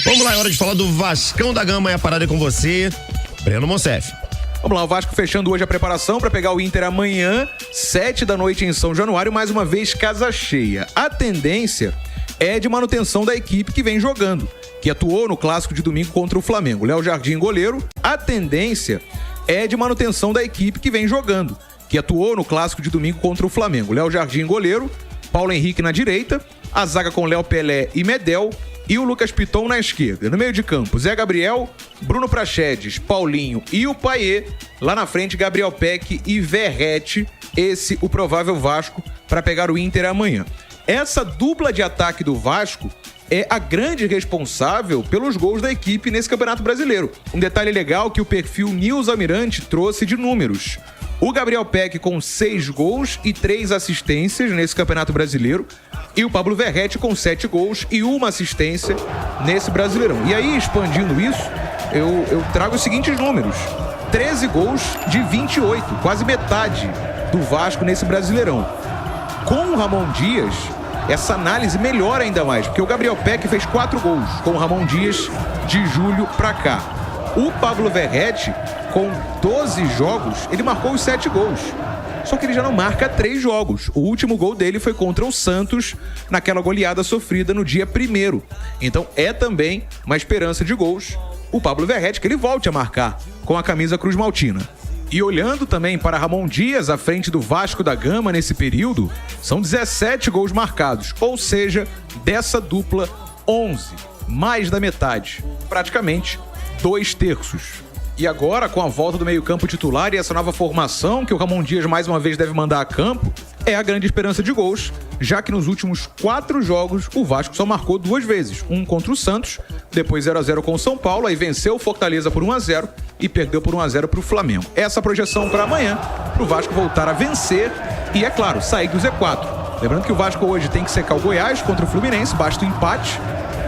Vamos lá, é hora de falar do Vascão da Gama. E a parada é com você, Breno Monsef. Vamos lá, o Vasco fechando hoje a preparação para pegar o Inter amanhã, 7h em São Januário, mais uma vez casa cheia. A tendência é de manutenção da equipe que vem jogando, que atuou no clássico de domingo contra o Flamengo. Léo Jardim, goleiro. A tendência é de manutenção da equipe que vem jogando, que atuou no clássico de domingo contra o Flamengo. Léo Jardim, goleiro. Paulo Henrique na direita. A zaga com Léo Pelé e Medel. E o Lucas Piton na esquerda. No meio de campo, Zé Gabriel, Bruno Praxedes, Paulinho e o Payet. Lá na frente, Gabriel Peck e Verratti. Esse o provável Vasco para pegar o Inter amanhã. Essa dupla de ataque do Vasco é a grande responsável pelos gols da equipe nesse Campeonato Brasileiro. Um detalhe legal que o perfil News Almirante trouxe de números. O Gabriel Peck com 6 gols e 3 assistências nesse Campeonato Brasileiro. E o Pablo Verratti com 7 gols e 1 assistência nesse Brasileirão. E aí, expandindo isso, eu trago os seguintes números. 13 gols de 28, quase metade do Vasco nesse Brasileirão. Com o Ramon Dias, essa análise melhora ainda mais, porque o Gabriel Peck fez 4 gols com o Ramon Dias de julho pra cá. O Pablo Verratti, com 12 jogos, ele marcou os 7 gols. Só que ele já não marca 3 jogos. O último gol dele foi contra o Santos, naquela goleada sofrida no dia 1º. Então é também uma esperança de gols o Pablo Verratti, que ele volte a marcar com a camisa Cruz Maltina. E olhando também para Ramon Dias, à frente do Vasco da Gama nesse período, são 17 gols marcados. Ou seja, dessa dupla, 11. Mais da metade. Praticamente 2/3. E agora, com a volta do meio-campo titular e essa nova formação que o Ramon Dias mais uma vez deve mandar a campo, é a grande esperança de gols, já que nos últimos 4 jogos o Vasco só marcou 2 vezes. Um contra o Santos, depois 0x0 com o São Paulo, aí venceu o Fortaleza por 1x0 e perdeu por 1x0 para o Flamengo. Essa projeção para amanhã, para o Vasco voltar a vencer e, é claro, sair do Z4. Lembrando que o Vasco hoje tem que secar o Goiás contra o Fluminense, basta o empate,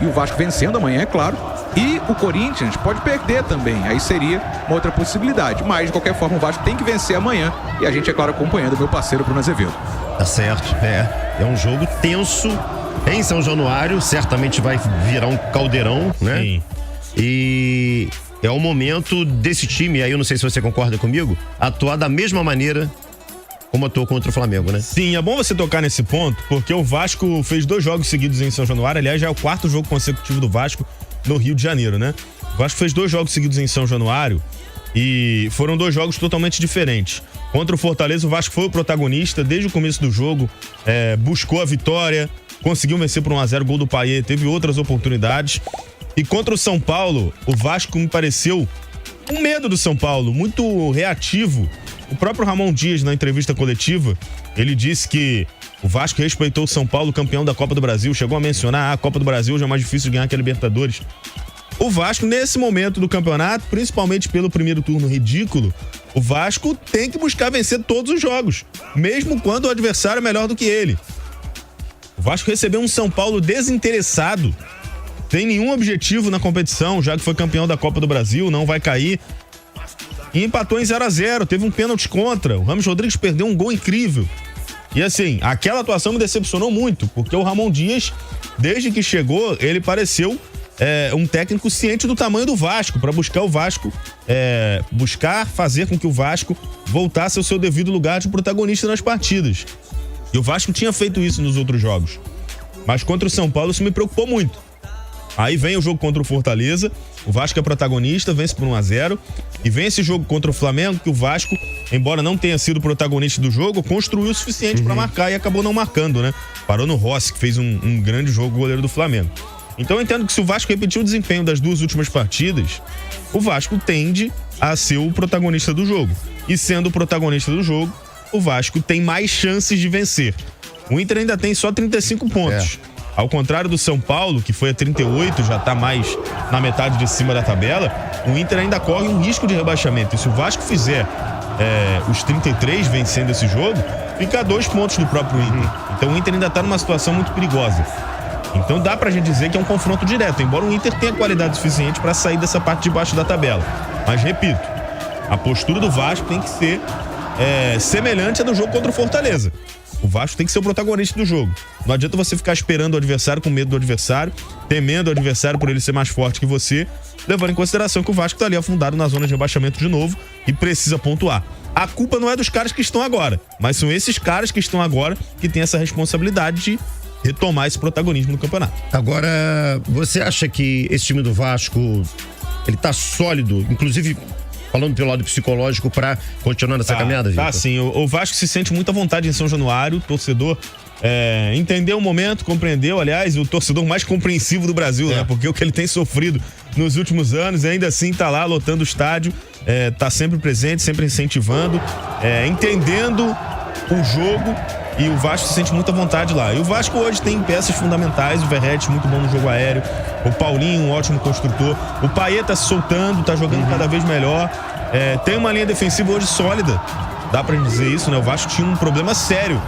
e o Vasco vencendo amanhã, é claro. E o Corinthians pode perder também, aí seria uma outra possibilidade. Mas, de qualquer forma, o Vasco tem que vencer amanhã. E a gente, é claro, acompanhando o meu parceiro Bruno Azevedo. Tá certo, é um jogo tenso em São Januário, certamente vai virar um caldeirão, né? Sim. E é o momento desse time, aí eu não sei se você concorda comigo, atuar da mesma maneira como atuou contra o Flamengo, né? Sim, é bom você tocar nesse ponto, porque o Vasco fez 2 jogos seguidos em São Januário, aliás, já é o 4º jogo consecutivo do Vasco no Rio de Janeiro, né? O Vasco fez 2 jogos seguidos em São Januário e foram 2 jogos totalmente diferentes. Contra o Fortaleza, o Vasco foi o protagonista desde o começo do jogo, buscou a vitória, conseguiu vencer por 1x0, gol do Payet, teve outras oportunidades. E contra o São Paulo, o Vasco me pareceu um medo do São Paulo, muito reativo. O próprio Ramon Dias, na entrevista coletiva, ele disse que o Vasco respeitou o São Paulo, campeão da Copa do Brasil, chegou a mencionar, a Copa do Brasil já é mais difícil de ganhar que a Libertadores. O Vasco, nesse momento do campeonato, principalmente pelo primeiro turno ridículo, o Vasco tem que buscar vencer todos os jogos, mesmo quando o adversário é melhor do que ele. O Vasco recebeu um São Paulo desinteressado, sem nenhum objetivo na competição, já que foi campeão da Copa do Brasil, não vai cair. E empatou em 0x0, teve um pênalti contra, o Ramos Rodrigues perdeu um gol incrível. E assim, aquela atuação me decepcionou muito, porque o Ramon Dias, desde que chegou, ele pareceu um técnico ciente do tamanho do Vasco, para buscar o Vasco, buscar fazer com que o Vasco voltasse ao seu devido lugar de protagonista nas partidas. E o Vasco tinha feito isso nos outros jogos. Mas contra o São Paulo isso me preocupou muito. Aí vem o jogo contra o Fortaleza, o Vasco é protagonista, vence por 1x0, e vem esse jogo contra o Flamengo, que o Vasco, embora não tenha sido protagonista do jogo, construiu o suficiente para marcar e acabou não marcando, né? Parou no Rossi, que fez um grande jogo, o goleiro do Flamengo. Então eu entendo que se o Vasco repetir o desempenho das 2 últimas partidas, o Vasco tende a ser o protagonista do jogo. E sendo o protagonista do jogo, o Vasco tem mais chances de vencer. O Inter ainda tem só 35 pontos. Ao contrário do São Paulo, que foi a 38, já está mais na metade de cima da tabela, o Inter ainda corre um risco de rebaixamento. E se o Vasco fizer os 33 vencendo esse jogo, fica a 2 pontos do próprio Inter. Então o Inter ainda está numa situação muito perigosa. Então dá pra gente dizer que é um confronto direto, embora o Inter tenha qualidade suficiente para sair dessa parte de baixo da tabela. Mas repito, a postura do Vasco tem que ser semelhante à do jogo contra o Fortaleza. O Vasco tem que ser o protagonista do jogo. Não adianta você ficar esperando o adversário, com medo do adversário, temendo o adversário por ele ser mais forte que você, levando em consideração que o Vasco tá ali afundado na zona de rebaixamento de novo e precisa pontuar. A culpa não é dos caras que estão agora, mas são esses caras que estão agora que têm essa responsabilidade de retomar esse protagonismo no campeonato. Agora, você acha que esse time do Vasco, ele tá sólido, inclusive falando pelo lado psicológico, pra continuar nessa caminhada, Vitor? Tá sim, o Vasco se sente muita vontade em São Januário, o torcedor entendeu o momento, compreendeu, aliás, o torcedor mais compreensivo do Brasil, né? Porque o que ele tem sofrido nos últimos anos, ainda assim tá lá lotando o estádio, tá sempre presente, sempre incentivando, entendendo o jogo, e o Vasco se sente muita vontade lá. E o Vasco hoje tem peças fundamentais, o Verratti muito bom no jogo aéreo, o Paulinho um ótimo construtor, o Payet tá se soltando, tá jogando cada vez melhor, tem uma linha defensiva hoje sólida, dá pra dizer isso, né? O Vasco tinha um problema sério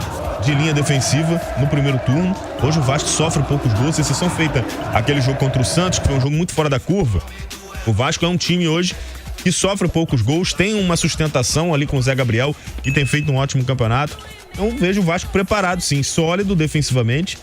de linha defensiva no primeiro turno. Hoje o Vasco sofre poucos gols, exceção feita aquele jogo contra o Santos, que foi um jogo muito fora da curva. O Vasco é um time hoje que sofre poucos gols, tem uma sustentação ali com o Zé Gabriel, que tem feito um ótimo campeonato. Então vejo o Vasco preparado sim, sólido defensivamente,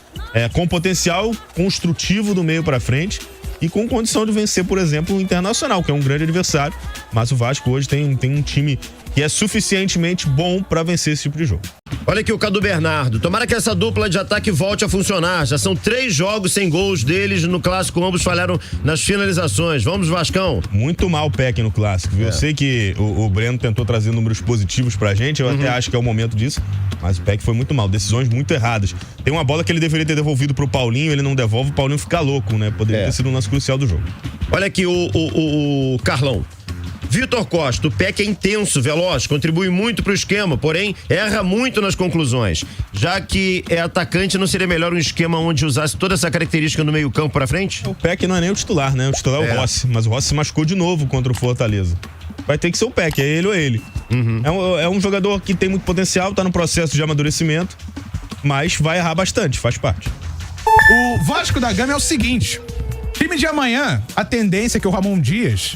com potencial construtivo do meio pra frente e com condição de vencer, por exemplo, o Internacional, que é um grande adversário, mas o Vasco hoje tem um time que é suficientemente bom pra vencer esse tipo de jogo. Olha aqui o Cadu Bernardo. Tomara que essa dupla de ataque volte a funcionar. Já são 3 jogos sem gols deles no clássico. Ambos falharam nas finalizações. Vamos, Vascão. Muito mal o PEC no clássico, viu? Eu sei que o Breno tentou trazer números positivos pra gente. Eu até acho que é o momento disso. Mas o PEC foi muito mal. Decisões muito erradas. Tem uma bola que ele deveria ter devolvido pro Paulinho. Ele não devolve. O Paulinho fica louco, né? Poderia ter sido um lance crucial do jogo. Olha aqui o Carlão. Vitor Costa, o PEC é intenso, veloz, contribui muito pro esquema, porém erra muito nas conclusões. Já que é atacante, não seria melhor um esquema onde usasse toda essa característica no meio campo pra frente? O PEC não é nem o titular, né? O titular é o Rossi, mas o Rossi se machucou de novo contra o Fortaleza. Vai ter que ser o PEC, é ele ou ele. É um jogador que tem muito potencial, tá no processo de amadurecimento, mas vai errar bastante, faz parte. O Vasco da Gama é o seguinte, time de amanhã, a tendência é que o Ramon Dias,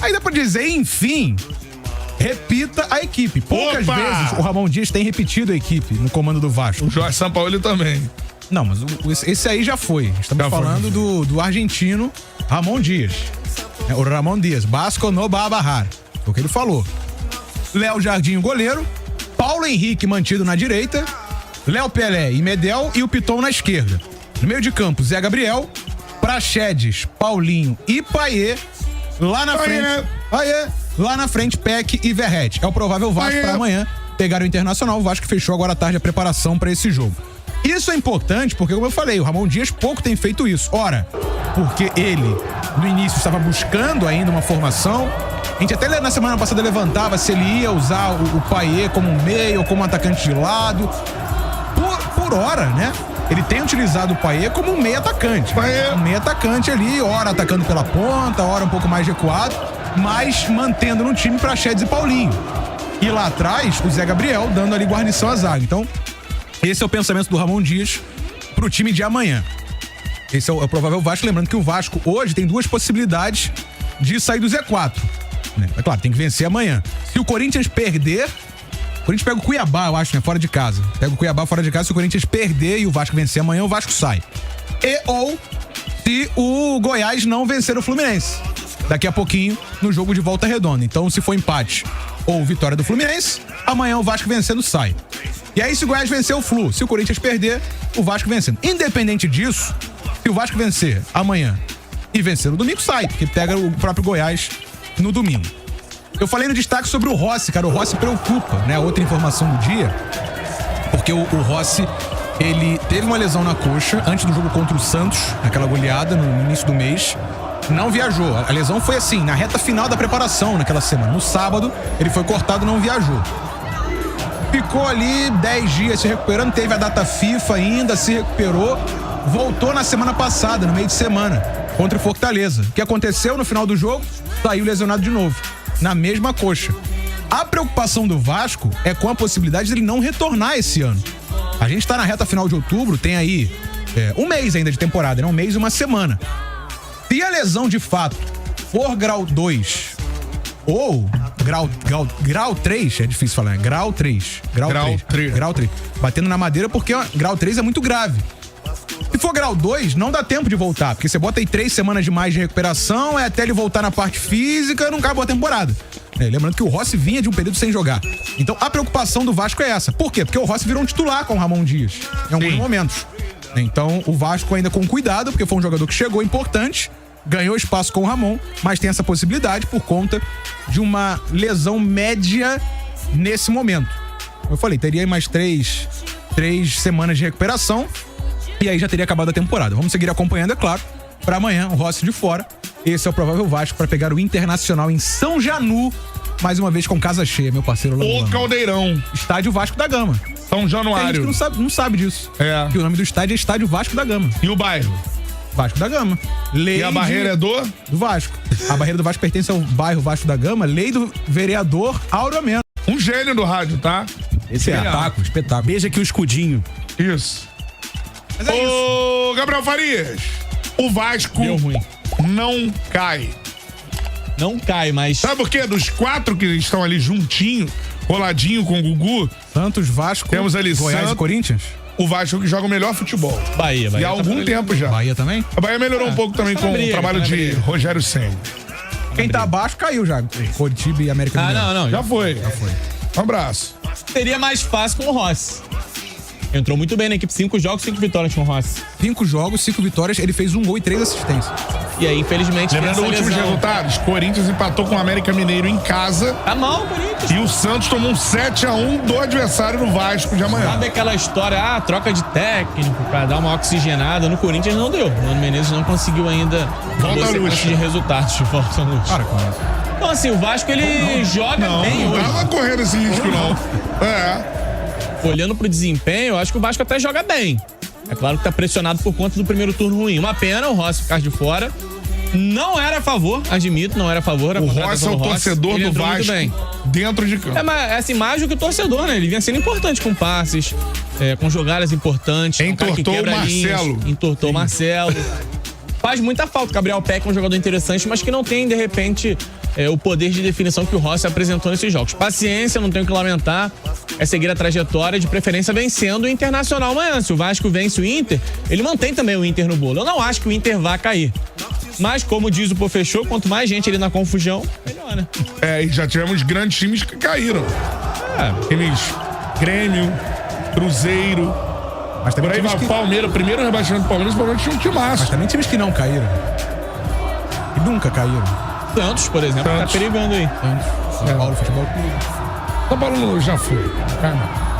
aí dá pra dizer, enfim, repita a equipe. Poucas vezes o Ramon Dias tem repetido a equipe no comando do Vasco. O Jorge Sampaoli também. Não, mas esse aí já foi. Estamos falando do argentino Ramon Dias. O Ramon Dias, Vasco no va a bajar. Foi o que ele falou. Léo Jardim, goleiro. Paulo Henrique mantido na direita. Léo Pelé e Medel e o Piton na esquerda. No meio de campo, Zé Gabriel, Praxedes, Paulinho e Payet. Lá na frente, lá na frente, PEC e Verratti. É o provável Vasco para amanhã pegar o Internacional. O Vasco fechou agora à tarde a preparação para esse jogo. Isso é importante porque, como eu falei, o Ramon Dias pouco tem feito isso. Ora, porque ele, no início, estava buscando ainda uma formação. A gente até na semana passada levantava se ele ia usar o Payet como um meio ou como um atacante de lado. Por hora, né? Ele tem utilizado o Payet como um meio atacante. Um meio atacante ali, ora atacando pela ponta, ora um pouco mais recuado, mas mantendo no time Praxedes e Paulinho. E lá atrás, o Zé Gabriel dando ali guarnição à zaga. Então, esse é o pensamento do Ramon Dias pro time de amanhã. Esse é o provável Vasco. Lembrando que o Vasco hoje tem 2 possibilidades de sair do Z4. Né? É claro, tem que vencer amanhã. Se o Corinthians perder, o Corinthians pega o Cuiabá, eu acho, né? Fora de casa. Pega o Cuiabá fora de casa. Se o Corinthians perder e o Vasco vencer amanhã, o Vasco sai. Ou se o Goiás não vencer o Fluminense. Daqui a pouquinho, no jogo de volta redonda. Então, se for empate ou vitória do Fluminense, amanhã o Vasco vencendo sai. E aí, se o Goiás vencer o Flu, se o Corinthians perder, o Vasco vencendo. Independente disso, se o Vasco vencer amanhã e vencer no domingo, sai. Porque pega o próprio Goiás no domingo. Eu falei no destaque sobre o Rossi, cara. O Rossi preocupa, né? Outra informação do dia, porque o Rossi, ele teve uma lesão na coxa antes do jogo contra o Santos, naquela goleada no início do mês. Não viajou. A lesão foi assim, na reta final da preparação naquela semana. No sábado, ele foi cortado e não viajou. Ficou ali 10 dias se recuperando, teve a data FIFA ainda, se recuperou. Voltou na semana passada, no meio de semana, contra o Fortaleza. O que aconteceu no final do jogo? Saiu lesionado de novo, na mesma coxa. A preocupação do Vasco é com a possibilidade de ele não retornar esse ano. A gente tá na reta final de outubro, tem aí um mês ainda de temporada, né? Um mês e uma semana. Se a lesão de fato for grau 2 ou grau 3, é difícil falar, grau 3. Grau 3. Batendo na madeira porque grau 3 é muito grave. Se for grau 2, não dá tempo de voltar, porque você bota aí 3 semanas de mais de recuperação, é até ele voltar na parte física, não acabou a temporada. Lembrando que o Rossi vinha de um período sem jogar. Então a preocupação do Vasco é essa. Por quê? Porque o Rossi virou um titular com o Ramon Dias em alguns momentos. Então o Vasco ainda com cuidado, porque foi um jogador que chegou importante, ganhou espaço com o Ramon, mas tem essa possibilidade por conta de uma lesão média nesse momento. Eu falei, teria mais 3 semanas de recuperação e aí já teria acabado a temporada. Vamos seguir acompanhando, é claro, para amanhã, o Rossi de fora. Esse é o provável Vasco para pegar o Internacional em São Janu, mais uma vez com casa cheia, meu parceiro. O Caldeirão. Estádio Vasco da Gama. São Januário. Tem gente que não sabe disso. Que o nome do estádio é Estádio Vasco da Gama. E o bairro? Vasco da Gama. Lei e a barreira é do Vasco. A barreira do Vasco pertence ao bairro Vasco da Gama, lei do vereador Áureo Ameno. Um gênio do rádio, tá? Espetáculo. Beija aqui o escudinho. Isso. Ô, Gabriel Farias, o Vasco não cai. Não cai, mas... Sabe por quê? Dos 4 que estão ali juntinho, coladinho com o Gugu... Santos, Vasco, temos ali Goiás e Corinthians? O Vasco que joga o melhor futebol. Bahia. E há algum tempo já. Bahia também? A Bahia melhorou um pouco também com o trabalho de Rogério Ceni. Quem tá abaixo caiu já. Curitiba e América do Mineiro. Não. Já foi. Um abraço. Seria mais fácil com o Rossi. Entrou muito bem na equipe. 5 jogos, 5 vitórias com o Rossi. 5 jogos, 5 vitórias. Ele fez 1 gol e 3 assistências. E aí, infelizmente, lembrando os últimos resultados, Corinthians empatou com o América Mineiro em casa. Tá mal o Corinthians. E o Santos tomou um 7-1 do adversário no Vasco de amanhã. Sabe aquela história, troca de técnico pra dar uma oxigenada? No Corinthians não deu. O Mano Menezes não conseguiu ainda volta a luz de resultados de volta a luz. Para com isso. Então assim, o Vasco ele joga bem hoje. Não tava correndo esse risco não. Olhando pro desempenho, eu acho que o Vasco até joga bem. É claro que tá pressionado por conta do primeiro turno ruim. Uma pena o Rossi ficar de fora. Não era a favor, admito, não era a favor. O Rossi é o torcedor do Vasco dentro de campo. Mas assim, mais do que o torcedor, né? Ele vinha sendo importante com passes, com jogadas importantes. Entortou o Marcelo. Entortou o Marcelo. Faz muita falta. O Gabriel Peck é um jogador interessante, mas que não tem, de repente, o poder de definição que o Rossi apresentou nesses jogos. Paciência, não tenho o que lamentar. É seguir a trajetória, de preferência vencendo o Internacional amanhã. Se o Vasco vence o Inter, ele mantém também o Inter no bolo. Eu não acho que o Inter vá cair. Mas, como diz o Pofechou, quanto mais gente ali na confusão, melhor, né? E já tivemos grandes times que caíram. Aqueles Grêmio, Cruzeiro. Mas também por aí vai o Palmeiras, o primeiro rebaixamento do Palmeiras, o Palmeiras tinha um timaço. Mas também times que não caíram. E nunca caíram. Santos, por exemplo, tá perigando aí. São Paulo Futebol Clube. São Paulo já foi. Calma.